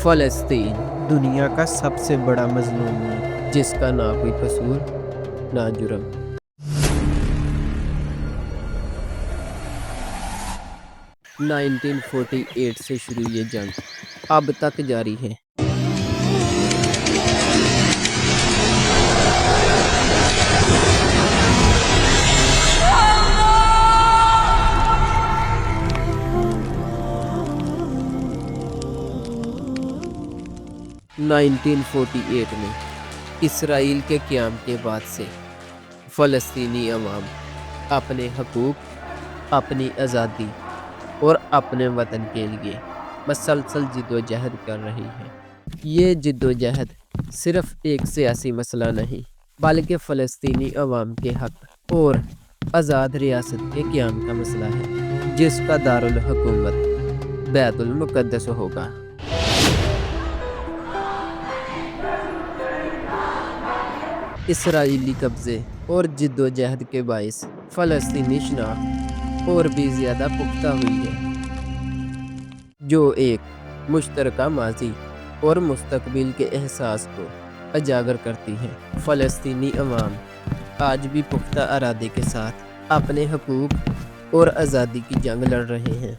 फ़लस्तीन दुनिया का सबसे बड़ा मज़लूम है, जिसका ना कोई कसूर ना जुर्म। 1948 से शुरू ये जंग अब तक जारी है। नाइनटीन 48 में इसराइल के क़याम के बाद से फ़लस्तीनी अवाम अपने हकूक़, अपनी आज़ादी और अपने वतन के लिए मसलसल जिद्दोजहद कर रही है। ये जिद्दोजहद सिर्फ़ एक सियासी मसला नहीं, बल्कि फ़लस्तीनी अवाम के हक़ और आज़ाद रियासत के क़याम का मसला है, जिसका दारुल हुकूमत बैतुल मुक़द्दस होगा। इसराइली कब्ज़े और जिद्दोजहद के बाइस फ़लस्तीनी शनाख्त और भी ज़्यादा पुख्ता हुई है, जो एक मुश्तरका माज़ी और मुस्तक़बिल के एहसास को उजागर करती है। फ़लस्तीनी अवाम आज भी पुख्ता इरादे के साथ अपने हकूक़ और आज़ादी की जंग लड़ रहे हैं।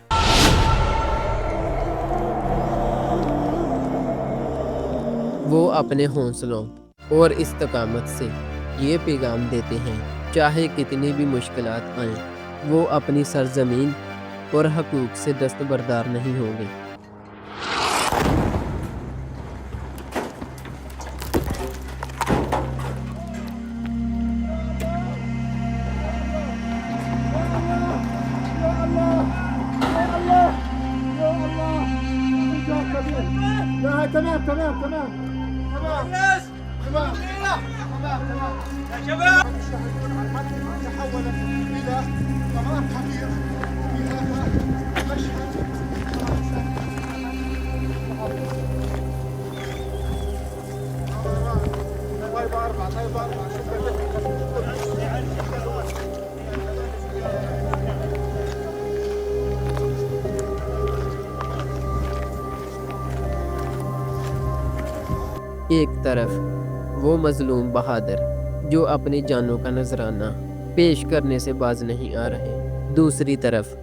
वो अपने हौसलों और इस्तकामत से ये पैगाम देते हैं, चाहे कितनी भी मुश्किलात आएं, वो अपनी सरज़मीन और हकूक़ से दस्तबरदार नहीं होंगे। एक तरफ वो मज़लूम बहादुर जो अपनी जानों का नजराना पेश करने से बाज नहीं आ रहे, दूसरी तरफ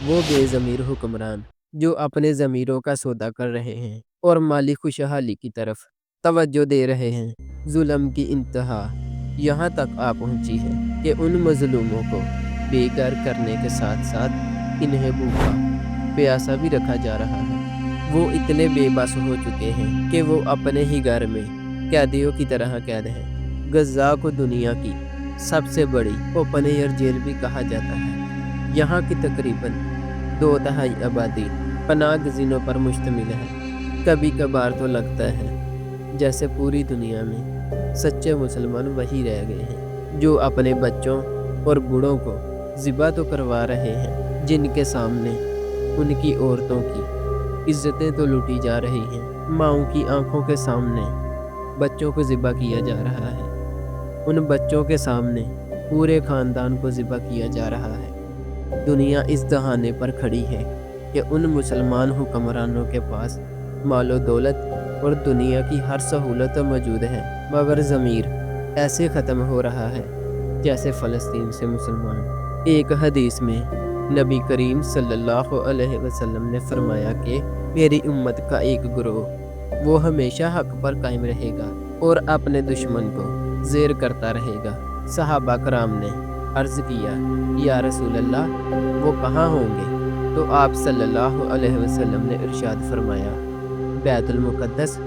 वो बेज़मीर हुक्मरान जो अपने ज़मीरों का सौदा कर रहे हैं और माली खुशहाली की तरफ तवज्जो दे रहे हैं। जुल्म की इंतहा यहाँ तक आ पहुँची है कि उन मज़लूमों को बेघर करने के साथ साथ इन्हें भूखा प्यासा भी रखा जा रहा है। वो इतने बेबस हो चुके हैं कि वो अपने ही घर में कैदियों की तरह कैद हैं। गज़ा को दुनिया की सबसे बड़ी ओपन एयर जेल भी कहा जाता है। यहाँ की तकरीबन 2/3 आबादी पनाह गज़ीनों पर मुश्तमिल है। कभी कभार तो लगता है जैसे पूरी दुनिया में सच्चे मुसलमान वही रह गए हैं, जो अपने बच्चों और बूढ़ों को ज़िबा तो करवा रहे हैं, जिनके सामने उनकी औरतों की इज्जतें तो लूटी जा रही हैं। माँओं की आंखों के सामने बच्चों को ज़िबा किया जा रहा है। उन बच्चों के सामने पूरे ख़ानदान को ज़िबा किया जा रहा है। दुनिया इस दहाने पर खड़ी है कि उन मुसलमान हुक्मरानों के पास मालो दौलत और दुनिया की हर सहूलत मौजूद है, मगर ज़मीर ऐसे ख़त्म हो रहा है जैसे फ़लस्तीन से मुसलमान। एक हदीस में नबी करीम सल्लल्लाहु अलैहि वसल्लम ने फरमाया कि मेरी उम्मत का एक गिरोह वो हमेशा हक पर कायम रहेगा और अपने दुश्मन को ज़ेर करता रहेगा। सहाबा कराम ने अर्ज़ किया, या रसूल अल्लाह, वो कहाँ होंगे? तो आप सल्लल्लाहु अलैहि वसल्लम ने इरशाद फरमाया, बैतुल मुक़द्दस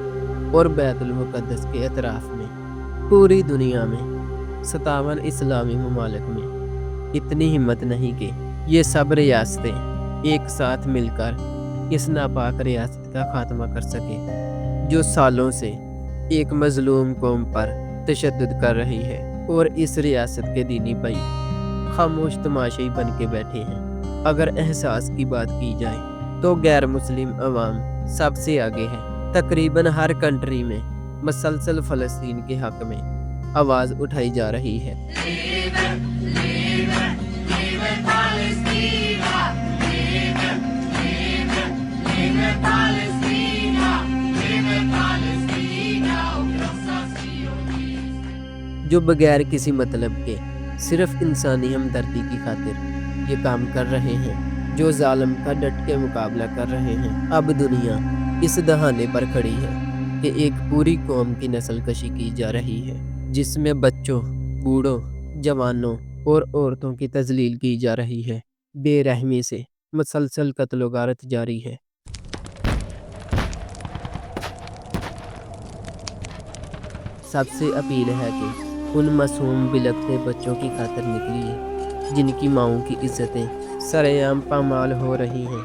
और बैतुल मुक़द्दस के अतराफ़ में। पूरी दुनिया में 57 इस्लामी ममालिक में इतनी हिम्मत नहीं कि ये सब रियासतें एक साथ मिलकर इस नापाक रियासत का खात्मा कर सके, जो सालों से एक मज़लूम कौम पर तशद्दुद कर रही है और इस रियासत के दीनी भाई खामोश तमाशाई बन के बैठे हैं। अगर एहसास की बात की जाए तो गैर मुस्लिम अवाम सबसे आगे है। तकरीबन हर कंट्री में मसलसल फ़लस्तीन के हक़ में आवाज़ उठाई जा रही है। جو بغیر کسی مطلب کے صرف انسانی ہمدردی کی خاطر یہ کام کر رہے ہیں، جو ظالم کا ڈٹ کے مقابلہ کر رہے ہیں۔ اب دنیا اس دہانے پر کھڑی ہے کہ ایک پوری قوم کی نسل کشی کی جا رہی ہے، جس میں بچوں، بوڑھوں، جوانوں اور عورتوں کی تذلیل کی جا رہی ہے۔ بے رحمی سے مسلسل قتل و غارت جاری ہے۔ سب سے اپیل ہے کہ ان معصوم بلکتے بچوں کی خاطر نکلیے جن کی ماؤں کی عزتیں سرعام پامال ہو رہی ہیں۔